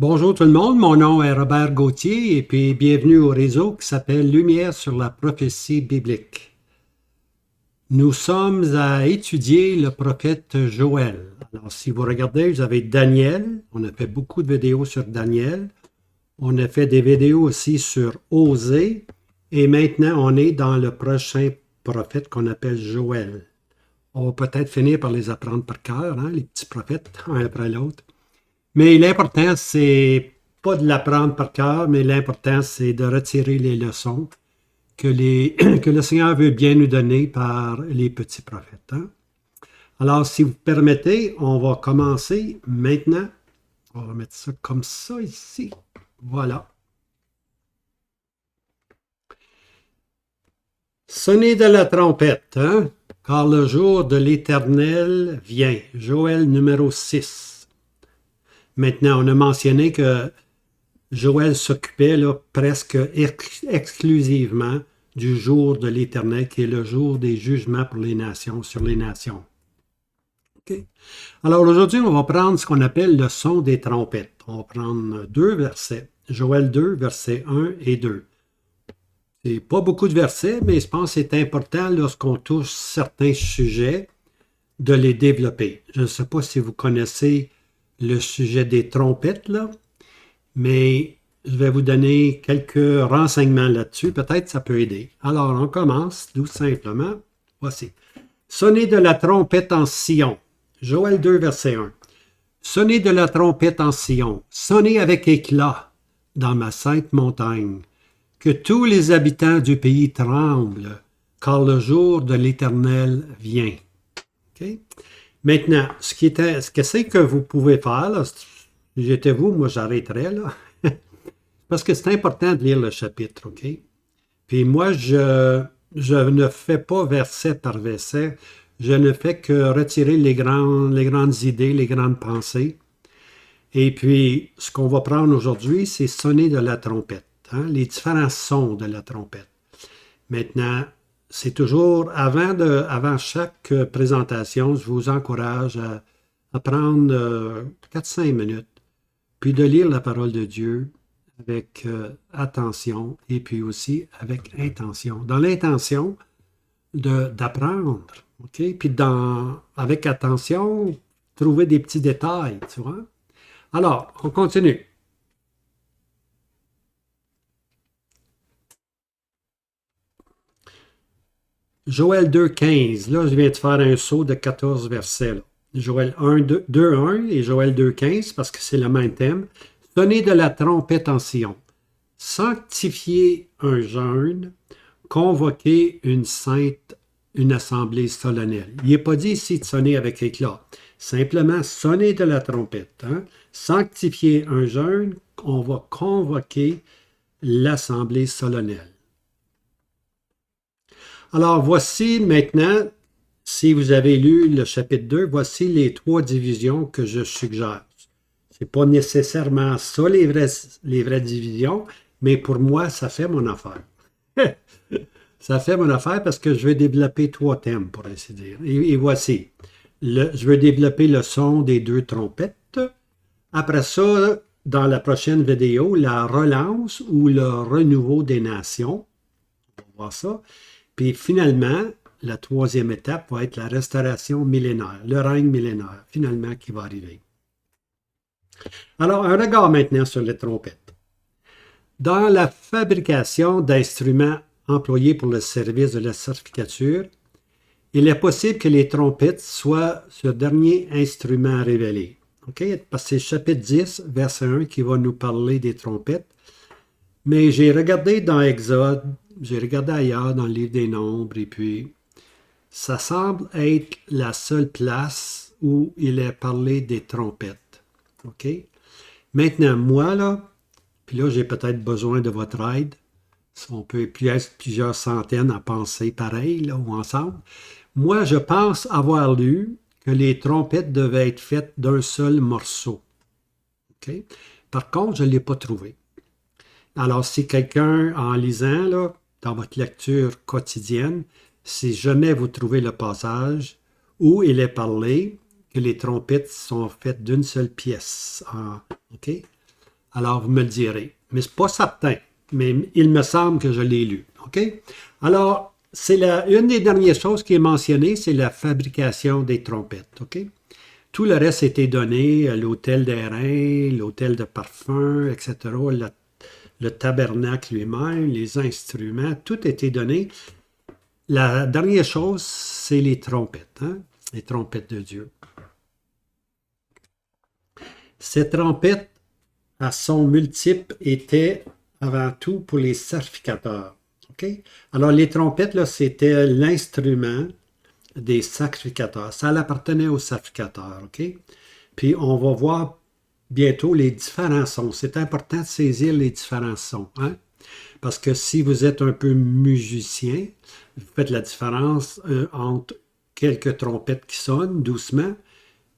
Bonjour tout le monde, mon nom est Robert Gauthier et puis bienvenue au réseau qui s'appelle Lumière sur la prophétie biblique. Nous sommes à étudier le prophète Joël. Alors si vous regardez, vous avez Daniel, on a fait beaucoup de vidéos sur Daniel, on a fait des vidéos aussi sur Osée et maintenant on est dans le prochain prophète qu'on appelle Joël. On va peut-être finir par les apprendre par cœur, les petits prophètes, un après l'autre. Mais l'important, c'est pas de l'apprendre par cœur, mais l'important, c'est de retirer les leçons que le Seigneur veut bien nous donner par les petits prophètes. Alors, si vous permettez, on va commencer maintenant. On va mettre ça comme ça ici. Voilà. Sonnez de la trompette, car le jour de l'Éternel vient. Joël numéro 6. Maintenant, on a mentionné que Joël s'occupait presque exclusivement du jour de l'Éternel, qui est le jour des jugements pour les nations, sur les nations. Okay. Alors aujourd'hui, on va prendre ce qu'on appelle le son des trompettes. On va prendre deux versets. Joël 2, versets 1 et 2. C'est pas beaucoup de versets, mais je pense que c'est important lorsqu'on touche certains sujets de les développer. Je ne sais pas si vous connaissez le sujet des trompettes, là, mais je vais vous donner quelques renseignements là-dessus. Peut-être que ça peut aider. Alors, on commence tout simplement. Voici. Sonnez de la trompette en Sion. Joël 2, verset 1. Sonnez de la trompette en Sion. Sonnez avec éclat dans ma sainte montagne. Que tous les habitants du pays tremblent, car le jour de l'Éternel vient. Okay? Maintenant, ce que c'est que vous pouvez faire, là, si j'étais vous, moi j'arrêterais là. Parce que c'est important de lire le chapitre, OK? Puis moi, je ne fais pas verset par verset. Je ne fais que retirer les grandes idées, les grandes pensées. Et puis, ce qu'on va prendre aujourd'hui, c'est sonner de la trompette, les différents sons de la trompette. Maintenant, c'est toujours, avant chaque présentation, je vous encourage à prendre 4-5 minutes, puis de lire la parole de Dieu avec attention et puis aussi avec intention. Dans l'intention d'apprendre, OK? Puis avec attention, trouver des petits détails, tu vois? Alors, on continue. Joël 2, 15. Là, je viens de faire un saut de 14 versets. Là. Joël 2, 1 et Joël 2, 15, parce que c'est le même thème. Sonnez de la trompette en Sion. Sanctifiez un jeûne. Convoquez une assemblée solennelle. Il n'est pas dit ici de sonner avec éclat. Simplement, sonnez de la trompette. Sanctifiez un jeûne. On va convoquer l'assemblée solennelle. Alors, voici maintenant, si vous avez lu le chapitre 2, voici les 3 divisions que je suggère. Ce n'est pas nécessairement ça, les vraies divisions, mais pour moi, ça fait mon affaire. Ça fait mon affaire parce que je veux développer 3 thèmes, pour ainsi dire. Et voici. Je veux développer le son des 2 trompettes. Après ça, dans la prochaine vidéo, la relance ou le renouveau des nations. On va voir ça. Puis finalement, la 3e étape va être la restauration millénaire, le règne millénaire, finalement, qui va arriver. Alors, un regard maintenant sur les trompettes. Dans la fabrication d'instruments employés pour le service de la certificature, il est possible que les trompettes soient ce dernier instrument révélé. Okay? Parce que c'est le chapitre 10, verset 1, qui va nous parler des trompettes. Mais j'ai regardé dans Exode, j'ai regardé ailleurs dans le livre des Nombres, et puis ça semble être la seule place où il est parlé des trompettes. OK? Maintenant, moi, là, puis là, j'ai peut-être besoin de votre aide. On peut être plusieurs centaines à penser pareil, là, ou ensemble. Moi, je pense avoir lu que les trompettes devaient être faites d'un seul morceau. OK? Par contre, je ne l'ai pas trouvé. Alors, si quelqu'un, en lisant, là, dans votre lecture quotidienne, si jamais vous trouvez le passage où il est parlé que les trompettes sont faites d'une seule pièce. OK? Alors, vous me le direz. Mais ce n'est pas certain. Mais il me semble que je l'ai lu. OK? Alors, une des dernières choses qui est mentionnée, c'est la fabrication des trompettes. OK? Tout le reste a été donné, l'hôtel d'airain, l'hôtel de parfum, etc., le tabernacle lui-même, les instruments, tout a été donné. La dernière chose, c'est les trompettes, hein? Les trompettes de Dieu. Ces trompettes, à son multiple, étaient avant tout pour les sacrificateurs. Okay? Alors, les trompettes, là, c'était l'instrument des sacrificateurs. Ça appartenait aux sacrificateurs. OK? Puis, on va voir bientôt les différents sons. C'est important de saisir les différents sons. Hein? Parce que si vous êtes un peu musicien, vous faites la différence entre quelques trompettes qui sonnent doucement,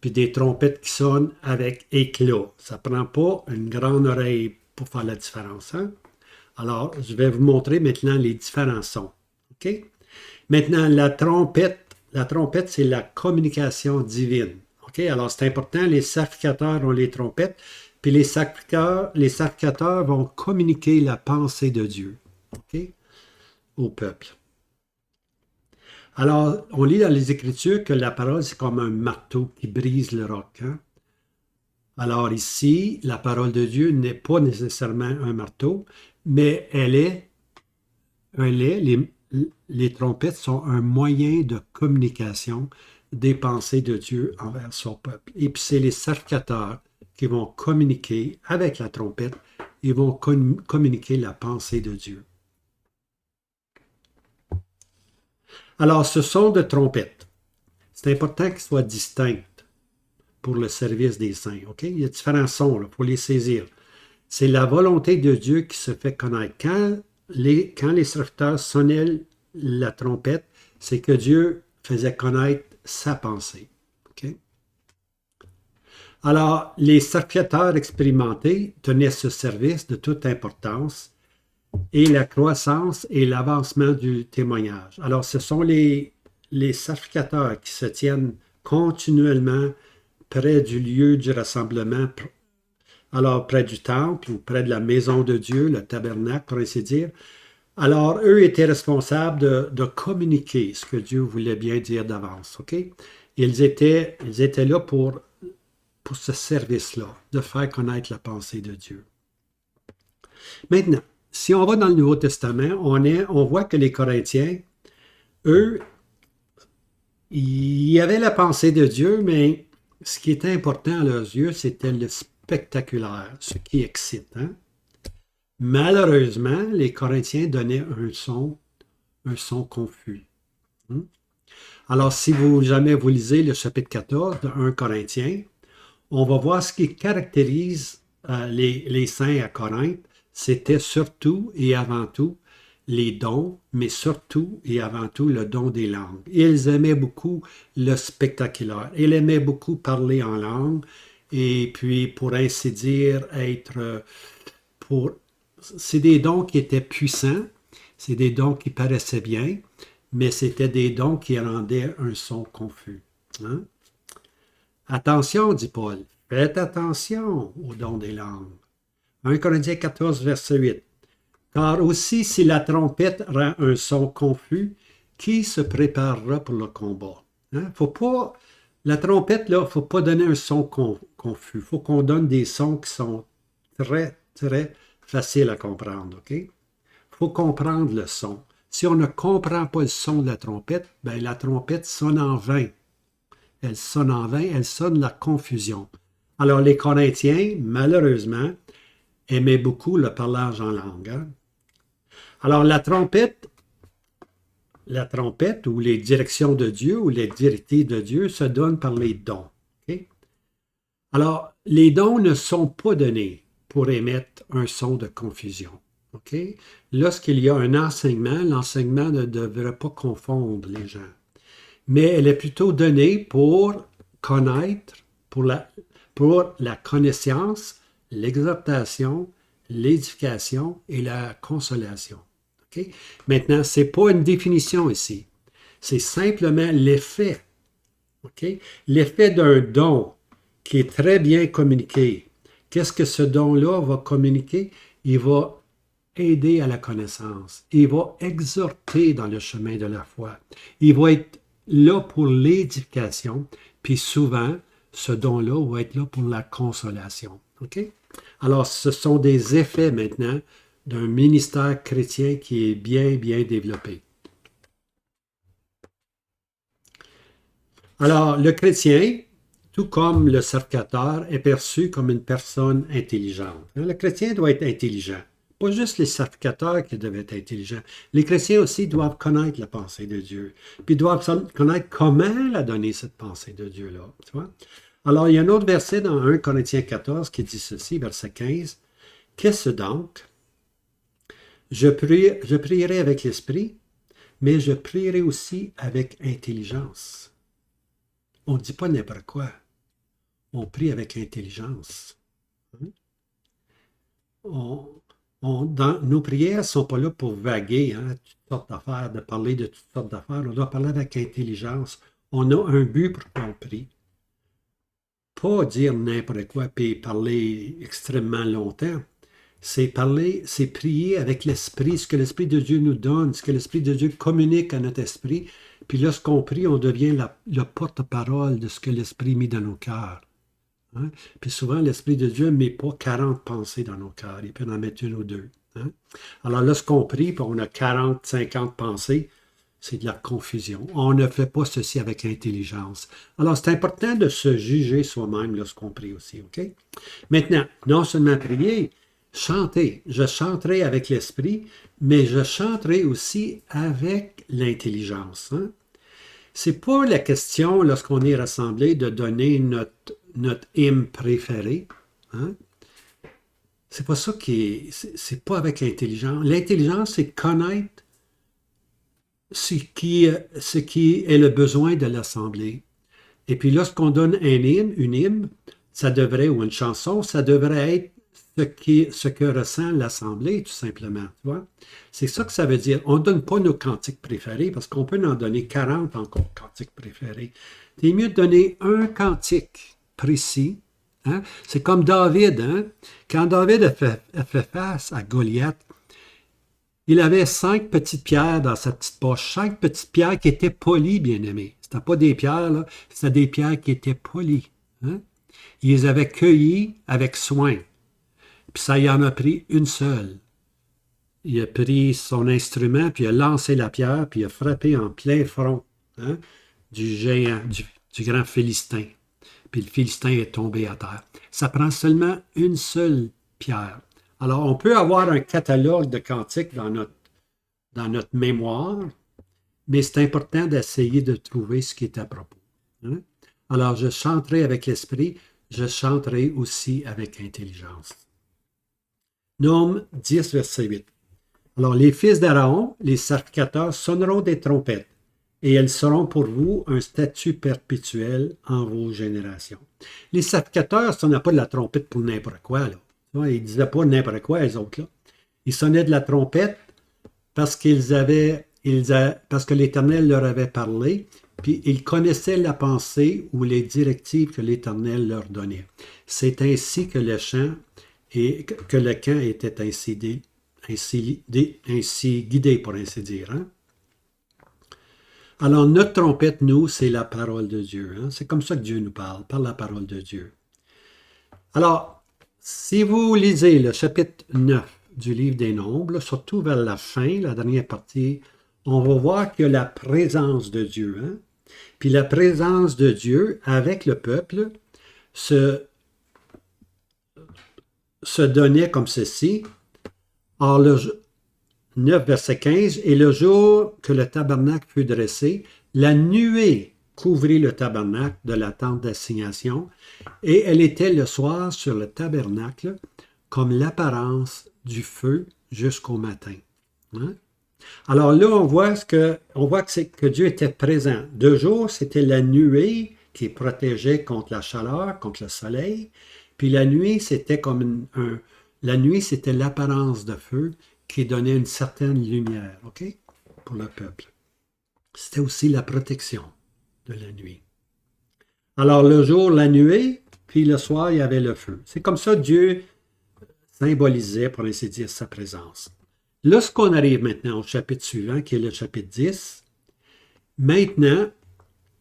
puis des trompettes qui sonnent avec éclat. Ça ne prend pas une grande oreille pour faire la différence. Hein? Alors, je vais vous montrer maintenant les différents sons. OK? Maintenant, la trompette, c'est la communication divine. OK? Alors, c'est important, les sacrificateurs ont les trompettes, puis les sacrificateurs vont communiquer la pensée de Dieu, OK? Au peuple. Alors, on lit dans les Écritures que la parole, c'est comme un marteau qui brise le roc. Hein? Alors ici, la parole de Dieu n'est pas nécessairement un marteau, mais les trompettes sont un moyen de communication des pensées de Dieu envers son peuple. Et puis c'est les sacrificateurs qui vont communiquer avec la trompette, ils vont communiquer la pensée de Dieu. Alors, ce son de trompette, c'est important qu'il soit distinct pour le service des saints. OK? Il y a différents sons, il faut les saisir. C'est la volonté de Dieu qui se fait connaître. Quand les serviteurs sonnaient la trompette, c'est que Dieu faisait connaître sa pensée. OK? Alors, les sacrificateurs expérimentés tenaient ce service de toute importance et la croissance et l'avancement du témoignage. Alors, ce sont les sacrificateurs qui se tiennent continuellement près du lieu du rassemblement, alors près du temple ou près de la maison de Dieu, le tabernacle, pour ainsi dire. Alors, eux étaient responsables de communiquer ce que Dieu voulait bien dire d'avance. OK? Ils étaient là pour ce service-là, de faire connaître la pensée de Dieu. Maintenant, si on va dans le Nouveau Testament, on voit que les Corinthiens, eux, il y avait la pensée de Dieu, mais ce qui était important à leurs yeux, c'était le spectaculaire, ce qui excite. Hein? Malheureusement, les Corinthiens donnaient un son confus. Alors, si jamais vous lisez le chapitre 14 de 1 Corinthiens, on va voir ce qui caractérise les saints à Corinthe. C'était surtout et avant tout les dons, mais surtout et avant tout le don des langues. Ils aimaient beaucoup le spectaculaire. Ils aimaient beaucoup parler en langue et puis, pour ainsi dire, c'est des dons qui étaient puissants, c'est des dons qui paraissaient bien, mais c'était des dons qui rendaient un son confus. Hein? Attention, dit Paul, faites attention aux dons des langues. 1 Corinthiens 14, verset 8. Car aussi si la trompette rend un son confus, qui se préparera pour le combat? Hein? La trompette, il ne faut pas donner un son confus. Il faut qu'on donne des sons qui sont très, très faciles à comprendre. Il faut comprendre le son. Si on ne comprend pas le son de la trompette, ben la trompette sonne en vain. Elle sonne en vain, elle sonne la confusion. Alors les Corinthiens, malheureusement, aimaient beaucoup le parlage en langue. Hein? Alors la trompette ou les directions de Dieu ou les directives de Dieu se donnent par les dons. Okay? Alors, les dons ne sont pas donnés pour émettre un son de confusion. Okay? Lorsqu'il y a un enseignement, l'enseignement ne devrait pas confondre les gens. Mais elle est plutôt donnée pour connaître, pour la connaissance, l'exhortation, l'édification et la consolation. Okay? Maintenant, ce n'est pas une définition ici. C'est simplement l'effet. Okay? L'effet d'un don qui est très bien communiqué, Qu'est-ce que ce don-là va communiquer? Il va aider à la connaissance. Il va exhorter dans le chemin de la foi. Il va être là pour l'édification, puis souvent, ce don-là va être là pour la consolation. OK? Alors, ce sont des effets maintenant d'un ministère chrétien qui est bien, bien développé. Alors, le chrétien, tout comme le sacrificateur, est perçu comme une personne intelligente. Le chrétien doit être intelligent. Pas juste les sacrificateurs qui doivent être intelligents. Les chrétiens aussi doivent connaître la pensée de Dieu. Puis doivent connaître comment la donner, cette pensée de Dieu-là. Tu vois? Alors, il y a un autre verset dans 1 Corinthiens 14 qui dit ceci, verset 15. Qu'est-ce donc? Je prierai avec l'esprit, mais je prierai aussi avec intelligence. On ne dit pas n'importe quoi. On prie avec intelligence. Nos prières ne sont pas là pour vaguer, toutes sortes d'affaires, de parler de toutes sortes d'affaires. On doit parler avec intelligence. On a un but pour qu'on prie. Pas dire n'importe quoi puis parler extrêmement longtemps. C'est parler, c'est prier avec l'Esprit, ce que l'Esprit de Dieu nous donne, ce que l'Esprit de Dieu communique à notre esprit. Puis lorsqu'on prie, on devient le porte-parole de ce que l'Esprit met dans nos cœurs. Hein? Puis souvent, l'Esprit de Dieu ne met pas 40 pensées dans nos cœurs. Il peut en mettre une ou deux. Hein? Alors lorsqu'on prie, puis on a 40, 50 pensées, c'est de la confusion. On ne fait pas ceci avec intelligence. Alors, c'est important de se juger soi-même lorsqu'on prie aussi, OK? Maintenant, non seulement prier, chanter. Je chanterai avec l'esprit, mais je chanterai aussi avec l'intelligence. Hein? C'est pas la question, lorsqu'on est rassemblé, de donner notre hymne préféré. Hein? C'est pas ça qui est... C'est pas avec l'intelligence. L'intelligence, c'est connaître ce qui est le besoin de l'assemblée. Et puis lorsqu'on donne une hymne, ça devrait, ou une chanson, ça devrait être ce que ressent l'assemblée, tout simplement. Tu vois? C'est ça que ça veut dire. On ne donne pas nos cantiques préférés, parce qu'on peut en donner 40 encore cantiques préférés. C'est mieux de donner un cantique précis. Hein? C'est comme David. Hein? Quand David a fait face à Goliath, il avait 5 petites pierres dans sa petite poche. 5 petites pierres qui étaient polies, bien aimées. Ce n'étaient pas des pierres, là. C'était des pierres qui étaient polies. Hein? Il les avait cueillies avec soin. Puis ça y en a pris une seule. Il a pris son instrument, puis il a lancé la pierre, puis il a frappé en plein front du géant, du grand Philistin. Puis le Philistin est tombé à terre. Ça prend seulement une seule pierre. Alors, on peut avoir un catalogue de cantiques dans notre mémoire, mais c'est important d'essayer de trouver ce qui est à propos. Hein? Alors, je chanterai avec l'esprit, je chanterai aussi avec intelligence. Nom 10, verset 8. Alors, les fils d'Aaron, les sacrificateurs, sonneront des trompettes, et elles seront pour vous un statut perpétuel en vos générations. Les sacrificateurs, ça n'a pas de la trompette pour n'importe quoi, là. Ils ne disaient pas n'importe quoi, les autres, là. Ils sonnaient de la trompette parce que l'Éternel leur avait parlé, puis ils connaissaient la pensée ou les directives que l'Éternel leur donnait. C'est ainsi que le chant et que le camp était ainsi guidé, pour ainsi dire. Hein? Alors, notre trompette, nous, c'est la parole de Dieu. Hein? C'est comme ça que Dieu nous parle, par la parole de Dieu. Alors, si vous lisez le chapitre 9 du livre des Nombres, surtout vers la fin, la dernière partie, on va voir qu'il y a la présence de Dieu. Hein? Puis la présence de Dieu avec le peuple se donnait comme ceci. Or, le 9, verset 15, « Et le jour que le tabernacle fut dressé, la nuée couvrit le tabernacle de la tente d'assignation, et elle était le soir sur le tabernacle comme l'apparence du feu jusqu'au matin. Hein? » Alors là, on voit que Dieu était présent. De jour, c'était la nuée qui protégeait contre la chaleur, contre le soleil. Puis la nuit, c'était comme la nuit, c'était l'apparence de feu qui donnait une certaine lumière, OK, pour le peuple. C'était aussi la protection de la nuit. Alors le jour, la nuée, puis le soir, il y avait le feu. C'est comme ça que Dieu symbolisait, pour ainsi dire, sa présence. Lorsqu'on arrive maintenant au chapitre suivant, qui est le chapitre 10, maintenant,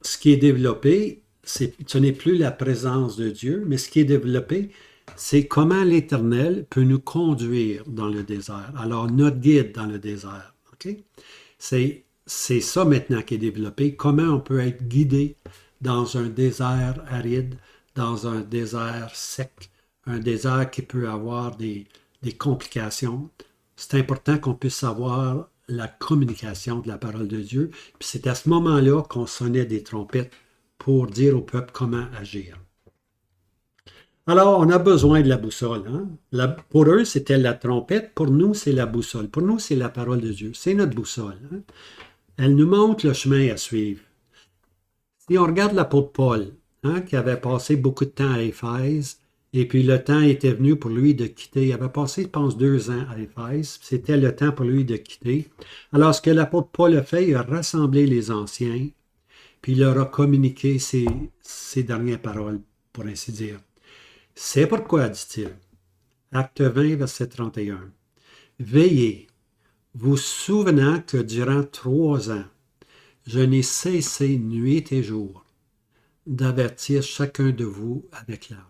ce qui est développé, ce n'est plus la présence de Dieu, mais ce qui est développé, c'est comment l'Éternel peut nous conduire dans le désert. Alors, notre guide dans le désert. Okay? C'est ça maintenant qui est développé. Comment on peut être guidé dans un désert aride, dans un désert sec, un désert qui peut avoir des complications. C'est important qu'on puisse savoir la communication de la parole de Dieu. Puis c'est à ce moment-là qu'on sonnait des trompettes pour dire au peuple comment agir. Alors, on a besoin de la boussole. Hein? Pour eux, c'était la trompette. Pour nous, c'est la boussole. Pour nous, c'est la parole de Dieu. C'est notre boussole. Hein? Elle nous montre le chemin à suivre. Si on regarde l'apôtre Paul, hein, qui avait passé beaucoup de temps à Éphèse, et puis le temps était venu pour lui de quitter. Il avait passé, je pense, 2 ans à Éphèse. C'était le temps pour lui de quitter. Alors, ce que l'apôtre Paul a fait, il a rassemblé les anciens, puis il leur a communiqué ses dernières paroles, pour ainsi dire. C'est pourquoi, dit-il, Acte 20, verset 31, veillez, vous souvenant que durant 3 ans, je n'ai cessé nuit et jour d'avertir chacun de vous avec larmes.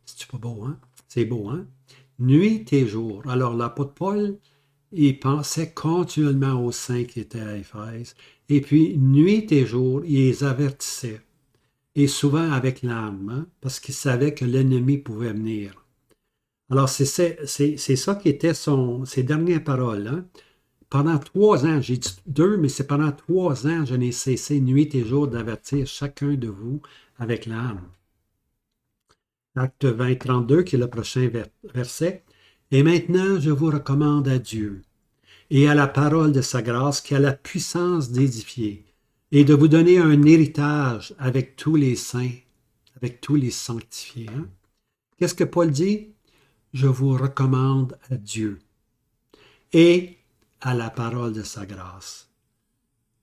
C'est pas beau, hein? C'est beau, hein? Nuit et jour. Alors, l'apôtre Paul, il pensait continuellement aux saints qui étaient à Éphèse. Et puis, nuit et jour, il les avertissait. Et souvent avec larmes, hein? Parce qu'il savait que l'ennemi pouvait venir. Alors, c'est ça qui était ses dernières paroles. Hein? Pendant 3 ans, j'ai dit 2, mais c'est pendant 3 ans, je n'ai cessé nuit et jour d'avertir chacun de vous avec larmes. Acte 20, 32, qui est le prochain verset. Et maintenant, je vous recommande à Dieu et à la parole de sa grâce qui a la puissance d'édifier et de vous donner un héritage avec tous les saints, avec tous les sanctifiés. Hein? Qu'est-ce que Paul dit? Je vous recommande à Dieu et à la parole de sa grâce.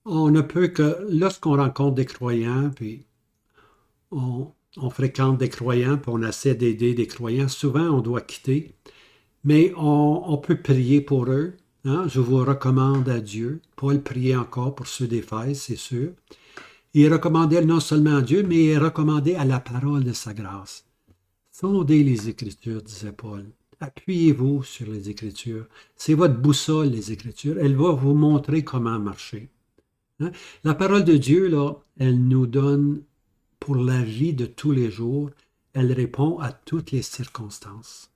On ne peut que, lorsqu'on rencontre des croyants, puis on fréquente des croyants, puis on essaie d'aider des croyants, souvent on doit quitter, mais on peut prier pour eux. Hein? Je vous recommande à Dieu. Paul priait encore pour ceux d'Éphèse, c'est sûr. Il recommandait non seulement à Dieu, mais il recommandait à la parole de sa grâce. Sondez les Écritures, disait Paul. Appuyez-vous sur les Écritures. C'est votre boussole, les Écritures. Elle va vous montrer comment marcher. Hein? La parole de Dieu, là, elle nous donne pour la vie de tous les jours. Elle répond à toutes les circonstances.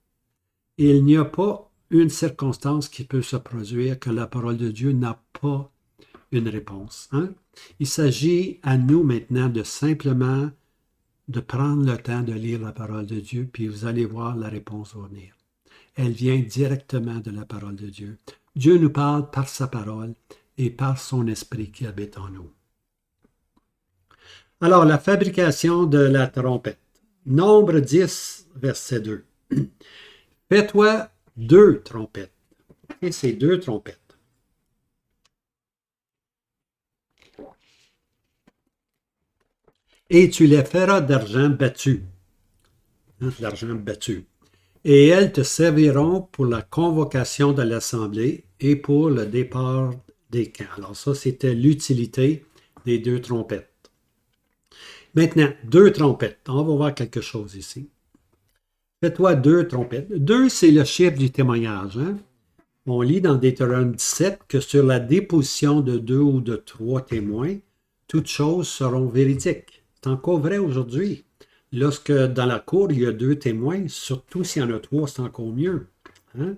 Et il n'y a pas une circonstance qui peut se produire que la parole de Dieu n'a pas une réponse. Hein? Il s'agit à nous maintenant de simplement de prendre le temps de lire la parole de Dieu, puis vous allez voir la réponse venir. Elle vient directement de la parole de Dieu. Dieu nous parle par sa parole et par son esprit qui habite en nous. Alors, la fabrication de la trompette. Nombre 10, verset 2. Fais-toi 2 trompettes. Et c'est 2 trompettes. Et tu les feras d'argent battu. Hein, de l'argent battu. Et elles te serviront pour la convocation de l'assemblée et pour le départ des camps. Alors ça, c'était l'utilité des 2 trompettes. Maintenant, 2 trompettes. On va voir quelque chose ici. Fais-toi 2 trompettes. 2, c'est le chiffre du témoignage. Hein? On lit dans Deutéronome 17 que sur la déposition de 2 ou de 3 témoins, toutes choses seront véridiques. C'est encore vrai aujourd'hui. Lorsque dans la cour, il y a 2 témoins, surtout s'il y en a 3, c'est encore mieux. Hein?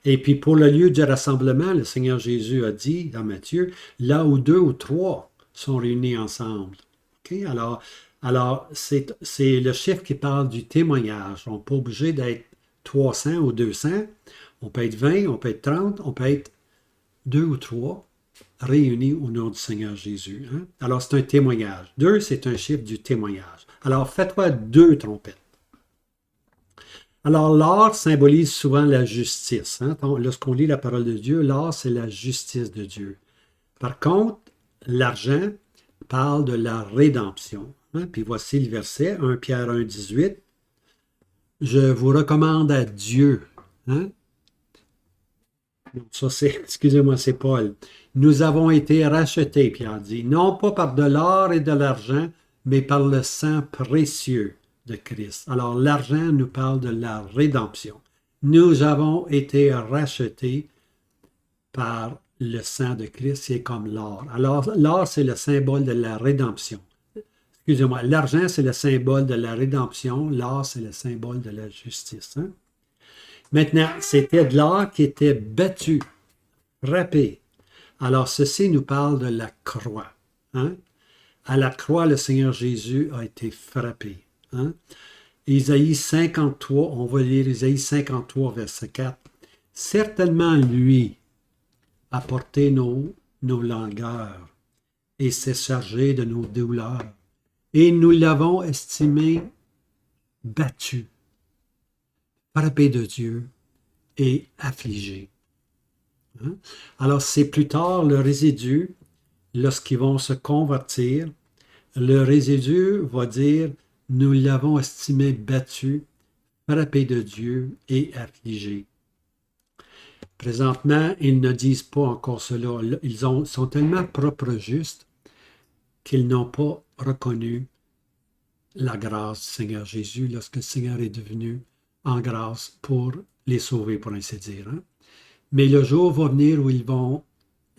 Et puis pour le lieu du rassemblement, le Seigneur Jésus a dit dans Matthieu, là où 2 ou 3 sont réunis ensemble. Okay? Alors c'est le chiffre qui parle du témoignage. On n'est pas obligé d'être 300 ou 200. On peut être 20, on peut être 30, on peut être 2 ou 3 réunis au nom du Seigneur Jésus. Hein? Alors, c'est un témoignage. 2, c'est un chiffre du témoignage. Alors, fais-toi 2 trompettes. Alors, l'or symbolise souvent la justice. Hein? Lorsqu'on lit la parole de Dieu, l'or, c'est la justice de Dieu. Par contre, l'argent parle de la rédemption. Hein? Puis voici le verset, 1 Pierre 1, 18. Je vous recommande à Dieu. Hein? Ça, c'est, excusez-moi, c'est Paul. Nous avons été rachetés, Pierre dit, non pas par de l'or et de l'argent, mais par le sang précieux de Christ. Alors, l'argent nous parle de la rédemption. Nous avons été rachetés par le sang de Christ, c'est comme l'or. Alors, l'or, c'est le symbole de la rédemption. Excusez-moi, l'argent, c'est le symbole de la rédemption. L'or, c'est le symbole de la justice. Hein? Maintenant, c'était de l'or qui était battu, frappé. Alors, ceci nous parle de la croix. Hein? À la croix, le Seigneur Jésus a été frappé. Hein? Isaïe 53, on va lire Isaïe 53, verset 4. Certainement, lui a porté nos langueurs et s'est chargé de nos douleurs. Et nous l'avons estimé battu, frappé de Dieu et affligé. Hein? Alors, c'est plus tard le résidu, lorsqu'ils vont se convertir, le résidu va dire, nous l'avons estimé battu, frappé de Dieu et affligé. Présentement, ils ne disent pas encore cela. Ils sont tellement propres justes qu'ils n'ont pas reconnu la grâce du Seigneur Jésus lorsque le Seigneur est devenu en grâce pour les sauver, pour ainsi dire. Hein? Mais le jour va venir où ils vont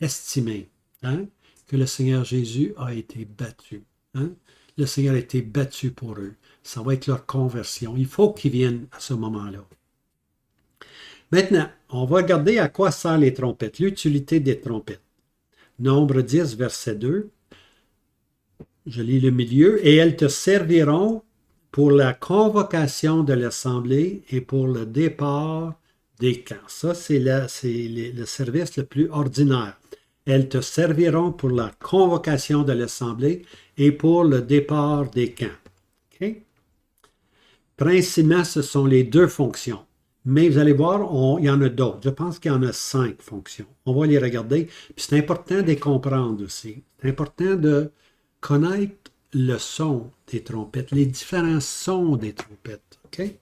estimer que le Seigneur Jésus a été battu. Hein? Le Seigneur a été battu pour eux. Ça va être leur conversion. Il faut qu'ils viennent à ce moment-là. Maintenant, on va regarder à quoi servent les trompettes, l'utilité des trompettes. Nombre 10, verset 2. Je lis le milieu. Et elles te serviront pour la convocation de l'assemblée et pour le départ des camps. Ça, c'est le service le plus ordinaire. Elles te serviront pour la convocation de l'assemblée et pour le départ des camps. Okay? Principalement, ce sont les deux fonctions. Mais vous allez voir, il y en a d'autres. Je pense qu'il y en a 5 fonctions. On va les regarder. Puis c'est important de les comprendre aussi. C'est important de connaître le son des trompettes, les différents sons des trompettes. Okay?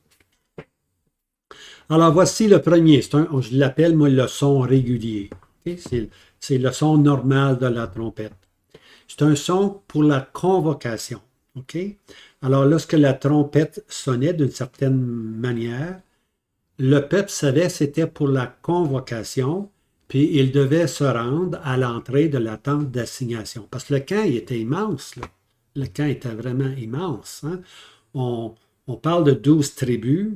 Alors, voici le premier. Je l'appelle, moi, le son régulier. Okay? C'est le son normal de la trompette. C'est un son pour la convocation. Okay? Alors, lorsque la trompette sonnait d'une certaine manière, le peuple savait que c'était pour la convocation, puis il devait se rendre à l'entrée de la tente d'assignation. Parce que le camp, il était immense. Là. Le camp était vraiment immense. Hein? On parle de 12 tribus.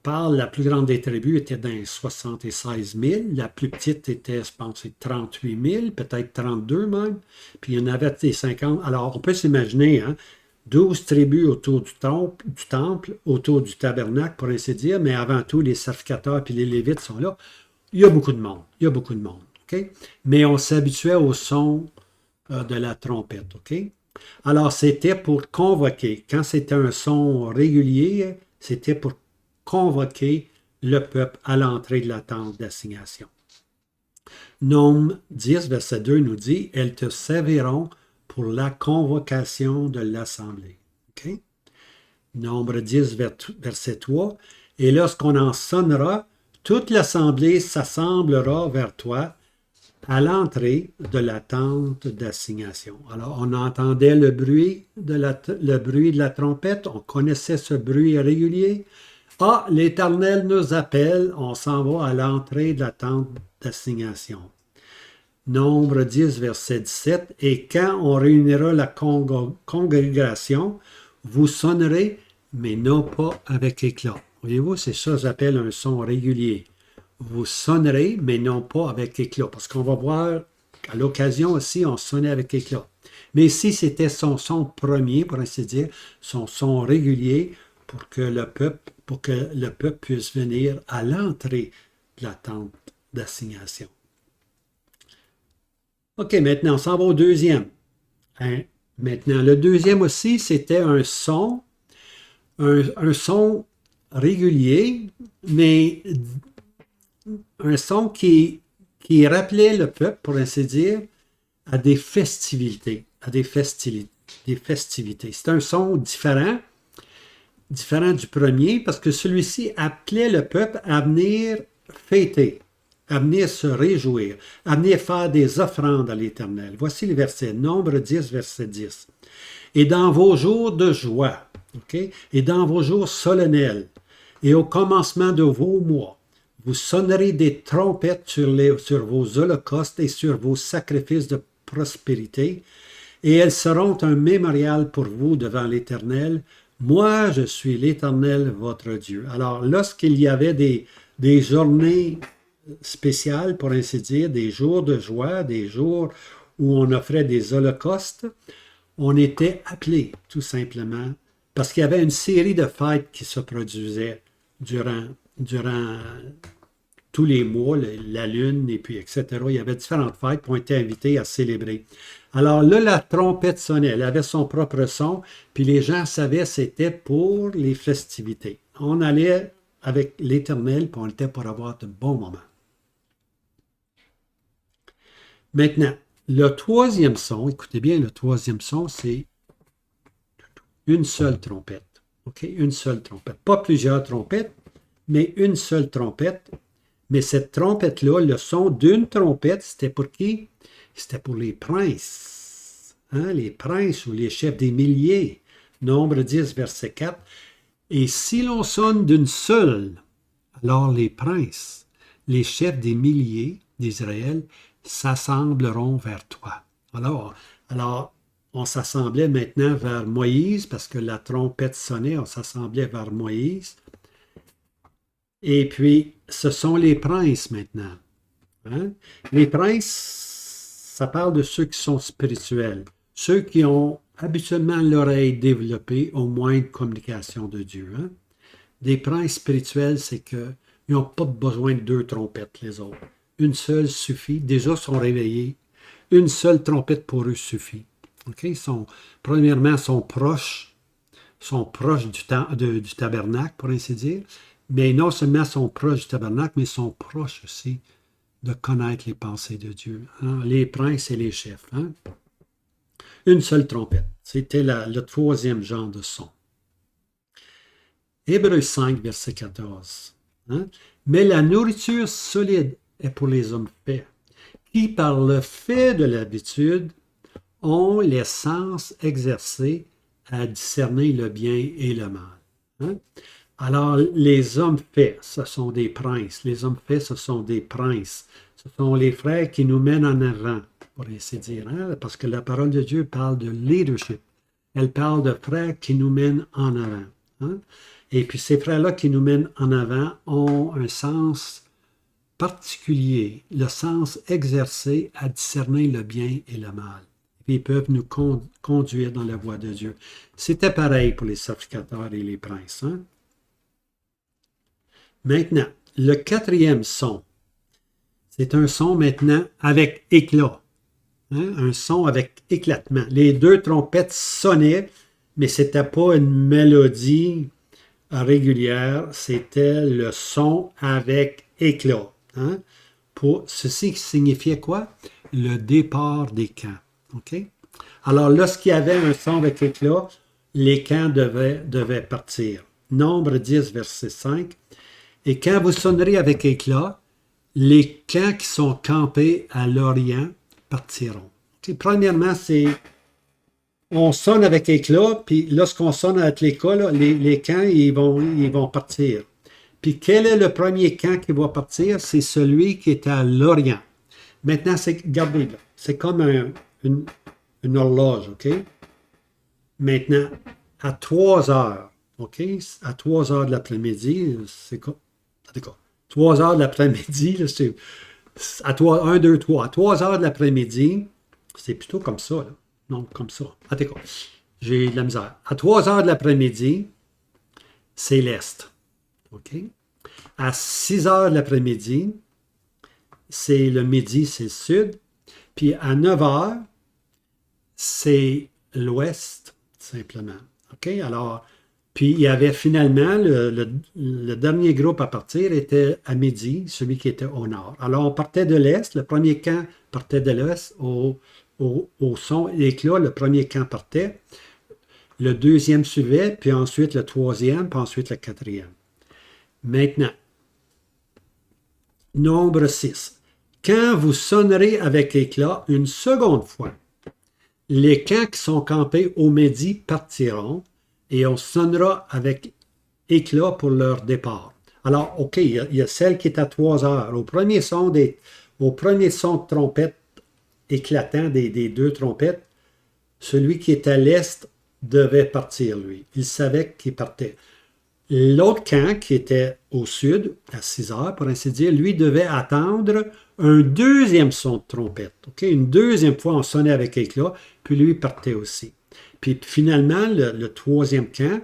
La plus grande des tribus était dans 76 000. La plus petite était, je pense, 38 000, peut-être 32 même. Puis il y en avait des 50. Alors, on peut s'imaginer, 12 tribus autour du temple, autour du tabernacle, pour ainsi dire, mais avant tout, les sacrificateurs et les Lévites sont là. Il y a beaucoup de monde. Okay? Mais on s'habituait au son de la trompette. Okay? Alors, c'était pour convoquer. Quand c'était un son régulier, c'était pour convoquer le peuple à l'entrée de la tente d'assignation. Nombre 10, verset 2 nous dit « Elles te serviront pour la convocation de l'assemblée. Okay? Nombre 10, verset 3 « Et lorsqu'on en sonnera, toute l'assemblée s'assemblera vers toi à l'entrée de la tente d'assignation. » Alors, on entendait le bruit de la trompette, on connaissait ce bruit régulier. Ah, l'Éternel nous appelle, on s'en va à l'entrée de la tente d'assignation. Nombre 10, verset 17. « Et quand on réunira la congrégation, vous sonnerez, mais non pas avec éclat. » Voyez-vous, c'est ça que j'appelle un son régulier. Vous sonnerez, mais non pas avec éclat. Parce qu'on va voir, à l'occasion aussi, on sonnait avec éclat. Mais ici, c'était son son premier, pour ainsi dire, son son régulier, pour que le peuple puisse venir à l'entrée de la tente d'assignation. OK, maintenant, on s'en va au deuxième. Maintenant, le deuxième aussi, c'était un son régulier, mais un son qui rappelait le peuple, pour ainsi dire, à des festivités. des festivités. C'est un son différent du premier, parce que celui-ci appelait le peuple à venir fêter, à venir se réjouir, à venir faire des offrandes à l'Éternel. Voici les versets, Nombre 10, verset 10. Et dans vos jours de joie, et dans vos jours solennels, et au commencement de vos mois, vous sonnerez des trompettes sur vos holocaustes et sur vos sacrifices de prospérité, et elles seront un mémorial pour vous devant l'Éternel. Moi, je suis l'Éternel, votre Dieu. Alors, lorsqu'il y avait des journées spéciales, pour ainsi dire, des jours de joie, des jours où on offrait des holocaustes, on était appelé, tout simplement, parce qu'il y avait une série de fêtes qui se produisaient durant tous les mois, la lune, et puis etc. Il y avait différentes fêtes qui ont été invitées à célébrer. Alors là, la trompette sonnait, elle avait son propre son, puis les gens savaient que c'était pour les festivités. On allait avec l'Éternel, puis on était pour avoir de bons moments. Maintenant, le troisième son, écoutez bien, le troisième son, c'est une seule trompette. OK? Une seule trompette. Pas plusieurs trompettes, mais une seule trompette. Mais cette trompette-là, le son d'une trompette, c'était pour qui? C'était pour les princes. Hein? Les princes ou les chefs des milliers. Nombre 10, verset 4. Et si l'on sonne d'une seule, alors les princes, les chefs des milliers d'Israël, s'assembleront vers toi. Alors, on s'assemblait maintenant vers Moïse, parce que la trompette sonnait, on s'assemblait vers Moïse. Et puis, ce sont les princes maintenant. Hein? Les princes, ça parle de ceux qui sont spirituels, ceux qui ont habituellement l'oreille développée au moins de communication de Dieu. Hein? Des princes spirituels, c'est qu'ils n'ont pas besoin de deux trompettes, les autres. Une seule suffit. Déjà, ils sont réveillés. Une seule trompette pour eux suffit. Okay? Premièrement, ils sont proches du tabernacle, pour ainsi dire. Mais non seulement sont proches du tabernacle, mais sont proches aussi de connaître les pensées de Dieu. Hein? Les princes et les chefs. Hein? Une seule trompette. C'était le troisième genre de son. Hébreux 5, verset 14. Hein? Mais la nourriture solide est pour les hommes faits, qui par le fait de l'habitude ont les sens exercés à discerner le bien et le mal. Hein? Alors, les hommes faits, ce sont des princes. Les hommes faits, ce sont des princes. Ce sont les frères qui nous mènent en avant, pour ainsi dire. Hein? Parce que la parole de Dieu parle de leadership. Elle parle de frères qui nous mènent en avant. Hein? Et puis, ces frères-là qui nous mènent en avant ont un sens particulier, le sens exercé à discerner le bien et le mal. Et ils peuvent nous conduire dans la voie de Dieu. C'était pareil pour les sacrificateurs et les princes. Hein? Maintenant, le quatrième son, c'est un son maintenant avec éclat. Hein? Un son avec éclatement. Les deux trompettes sonnaient, mais ce n'était pas une mélodie régulière, c'était le son avec éclat. Hein? Ceci signifiait quoi? Le départ des camps. Okay? Alors, lorsqu'il y avait un son avec éclat, les camps devaient partir. Nombre 10, verset 5. Et quand vous sonnerez avec éclat, les camps qui sont campés à l'Orient partiront. Okay? Premièrement, on sonne avec éclat, puis lorsqu'on sonne avec l'éclat, là, les camps, ils vont partir. Puis quel est le premier camp qui va partir? C'est celui qui est à l'Orient. Maintenant, regardez là, c'est comme une horloge, OK? Maintenant, à 3 heures, OK? À 3 heures de l'après-midi, c'est quoi? D'accord. 3 heures de l'après-midi, là, c'est à 1, 2, 3. À 3 heures de l'après-midi, c'est plutôt comme ça, là. Non, comme ça. Ah, d'accord. J'ai de la misère. À 3 heures de l'après-midi, c'est l'Est. OK? À 6 heures de l'après-midi, c'est le midi, c'est le sud. Puis à 9 heures, c'est l'ouest, simplement. OK? Alors, puis il y avait finalement, le dernier groupe à partir était à midi, celui qui était au nord. Alors, on partait de l'est, le premier camp partait de l'est au au son éclat, le premier camp partait, le deuxième suivait, puis ensuite le troisième, puis ensuite le quatrième. Maintenant, nombre 6. Quand vous sonnerez avec éclat une seconde fois, les camps qui sont campés au midi partiront et on sonnera avec éclat pour leur départ. Alors, OK, il y a celle qui est à 3 heures. Au premier son de trompette éclatant des deux trompettes, celui qui est à l'est devait partir, lui. Il savait qu'il partait. L'autre camp, qui était au sud, à 6 heures, pour ainsi dire, lui devait attendre un deuxième son de trompette. Okay? Une deuxième fois, on sonnait avec éclat, puis lui partait aussi. Puis finalement, le troisième camp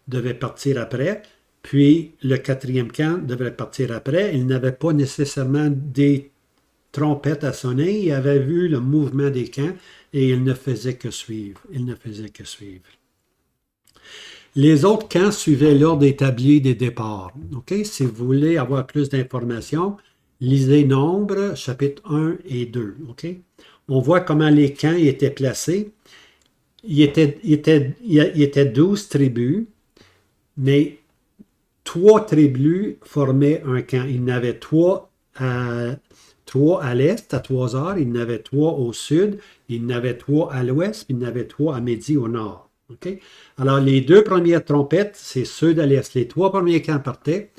devait partir après, puis le quatrième camp devait partir après. Il n'avait pas nécessairement des trompettes à sonner, il avait vu le mouvement des camps et il ne faisait que suivre. Il ne faisait que suivre. Les autres camps suivaient l'ordre établi des départs. Okay? Si vous voulez avoir plus d'informations, lisez Nombre, chapitre 1 et 2. Okay? On voit comment les camps étaient placés. Il y était 12 tribus, mais 3 tribus formaient un camp. Il y en avait 3 à l'est, à 3 heures, il y en avait 3 au sud, il y en avait 3 à l'ouest, puis il y en avait 3 à midi au nord. Okay? Alors, les 2 premières trompettes, c'est ceux de l'est. Les 3 premiers camps partaient.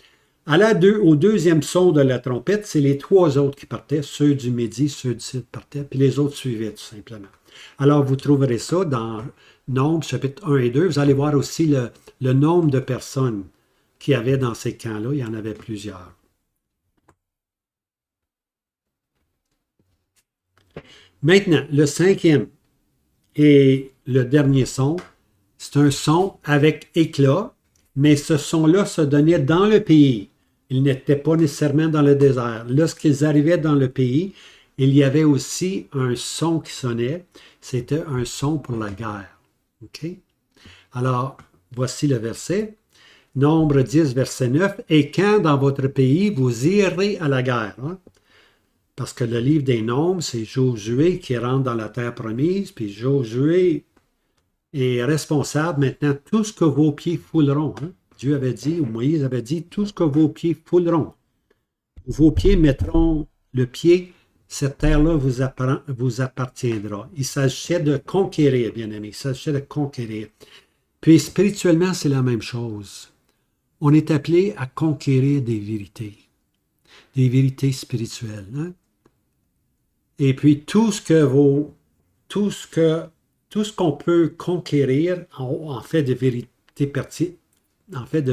Au deuxième son de la trompette, c'est les 3 autres qui partaient, ceux du midi, ceux du sud partaient, puis les autres suivaient tout simplement. Alors, vous trouverez ça dans Nombre, chapitre 1 et 2. Vous allez voir aussi le nombre de personnes qu'il y avait dans ces camps-là. Il y en avait plusieurs. Maintenant, le 5e et le dernier son, c'est un son avec éclat, mais ce son-là se donnait dans le pays. Il n'était pas nécessairement dans le désert. Lorsqu'ils arrivaient dans le pays, il y avait aussi un son qui sonnait. C'était un son pour la guerre. Okay? Alors, voici le verset. Nombre 10, verset 9. Et quand dans votre pays vous irez à la guerre, hein? Parce que le livre des Nombres, c'est Josué qui rentre dans la terre promise, puis Josué est responsable maintenant de tout ce que vos pieds fouleront. Hein? Dieu avait dit, ou Moïse avait dit, tout ce que vos pieds fouleront. Vos pieds mettront le pied, cette terre-là vous appartiendra. Il s'agissait de conquérir, bien aimé, il s'agissait de conquérir. Puis spirituellement, c'est la même chose. On est appelé à conquérir des vérités spirituelles. Hein? Et puis tout ce qu'on peut conquérir en fait de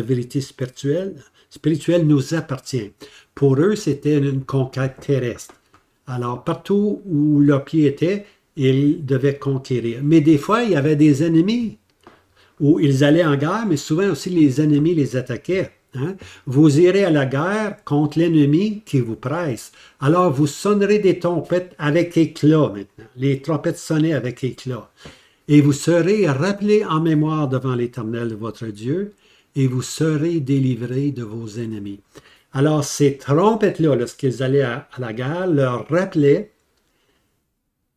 vérité spirituelle nous appartient. Pour eux, c'était une conquête terrestre. Alors, partout où leur pied était, ils devaient conquérir. Mais des fois, il y avait des ennemis où ils allaient en guerre, mais souvent aussi les ennemis les attaquaient. Hein? Vous irez à la guerre contre l'ennemi qui vous presse. Alors vous sonnerez des trompettes avec éclat maintenant. Les trompettes sonnaient avec éclat. Et vous serez rappelés en mémoire devant l'Éternel de votre Dieu, et vous serez délivrés de vos ennemis. Alors ces trompettes-là, lorsqu'ils allaient à la guerre, leur rappelaient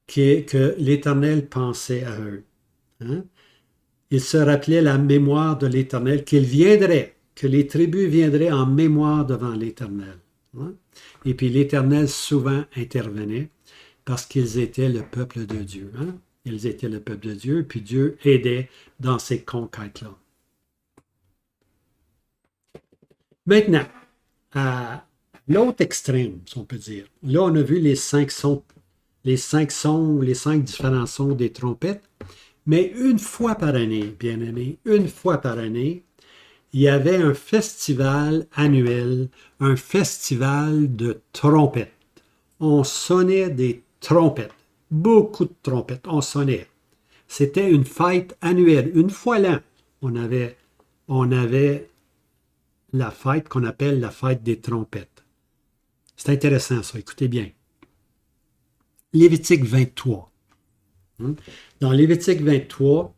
que l'Éternel pensait à eux. Hein? Ils se rappelaient la mémoire de l'Éternel, qu'il viendrait, que les tribus viendraient en mémoire devant l'Éternel. Hein? Et puis l'Éternel souvent intervenait parce qu'ils étaient le peuple de Dieu. Hein? Ils étaient le peuple de Dieu, puis Dieu aidait dans ces conquêtes-là. Maintenant, à l'autre extrême, si on peut dire. Là, on a vu les 5 différents sons des trompettes. Mais une fois par année, bien aimé, une fois par année, il y avait un festival annuel, un festival de trompettes. On sonnait des trompettes, beaucoup de trompettes, on sonnait. C'était une fête annuelle. Une fois l'an, on avait la fête qu'on appelle la fête des trompettes. C'est intéressant ça, écoutez bien. Lévitique 23. Dans Lévitique 23,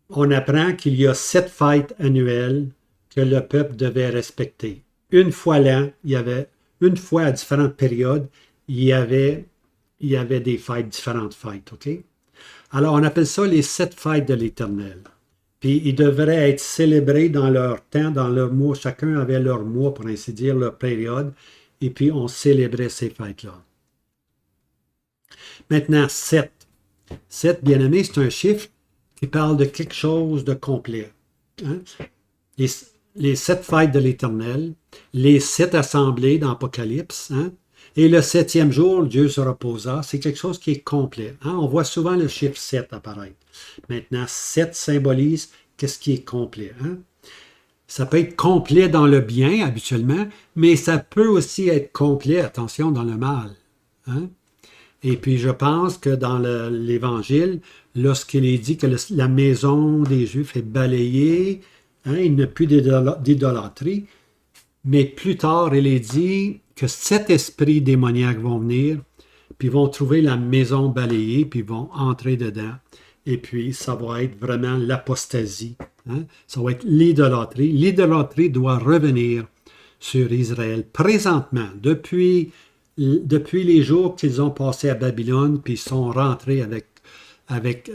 on apprend qu'il y a 7 fêtes annuelles que le peuple devait respecter. Une fois l'an, une fois à différentes périodes, il y avait il y avait des fêtes, différentes fêtes, OK? Alors, on appelle ça les 7 fêtes de l'Éternel. Puis, ils devraient être célébrés dans leur temps, dans leur mois. Chacun avait leur mois, pour ainsi dire, leur période. Et puis, on célébrait ces fêtes-là. Maintenant, 7. 7, bien aimé, c'est un chiffre qui parle de quelque chose de complet. Hein? Les 7 fêtes de l'Éternel, les 7 assemblées dans l'Apocalypse, hein? Et le 7e jour, Dieu se reposa. C'est quelque chose qui est complet. Hein? On voit souvent le chiffre 7 apparaître. Maintenant, 7 symbolise qu'est-ce qui est complet. Hein? Ça peut être complet dans le bien, habituellement, mais ça peut aussi être complet, attention, dans le mal. Hein? Et puis, je pense que dans l'Évangile, lorsqu'il est dit que la maison des Juifs est balayée, hein, il n'y a plus d'idolâtrie, mais plus tard, il est dit que 7 esprits démoniaques vont venir, puis vont trouver la maison balayée, puis vont entrer dedans. Et puis, ça va être vraiment l'apostasie. Hein? Ça va être l'idolâtrie. L'idolâtrie doit revenir sur Israël présentement, depuis les jours qu'ils ont passés à Babylone, puis ils sont rentrés avec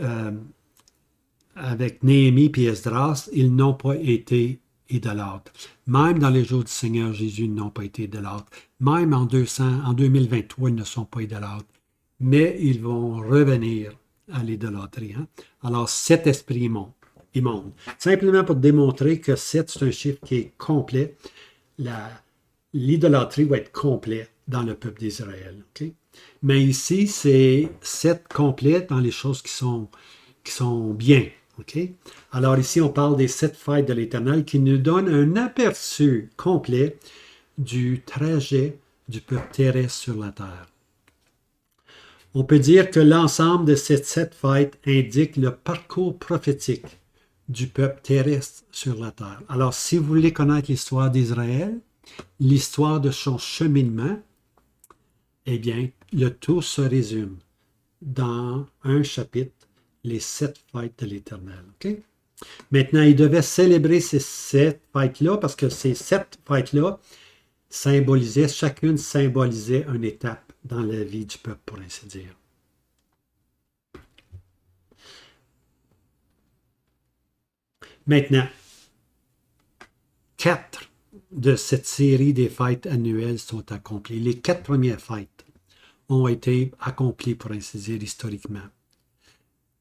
Néhémie et Esdras, ils n'ont pas été idolâtres. Même dans les jours du Seigneur Jésus, ils n'ont pas été idolâtres. Même en 2023, ils ne sont pas idolâtres. Mais ils vont revenir à l'idolâtrie. Hein? Alors, 7 esprits immondes. Simplement pour démontrer que 7, c'est un chiffre qui est complet. L'idolâtrie va être complète dans le peuple d'Israël. Okay? Mais ici, c'est 7 complètes dans les choses qui sont bien. Okay? Alors ici, on parle des 7 fêtes de l'Éternel qui nous donnent un aperçu complet du trajet du peuple terrestre sur la terre. On peut dire que l'ensemble de ces 7 fêtes indique le parcours prophétique du peuple terrestre sur la terre. Alors, si vous voulez connaître l'histoire d'Israël, l'histoire de son cheminement, eh bien, le tout se résume dans un chapitre, les 7 fêtes de l'Éternel. Okay? Maintenant, ils devaient célébrer ces 7 fêtes-là parce que ces 7 fêtes-là chacune symbolisait une étape dans la vie du peuple, pour ainsi dire. Maintenant, 4 de cette série des fêtes annuelles sont accomplies. Les 4 premières fêtes ont été accomplies, pour ainsi dire, historiquement.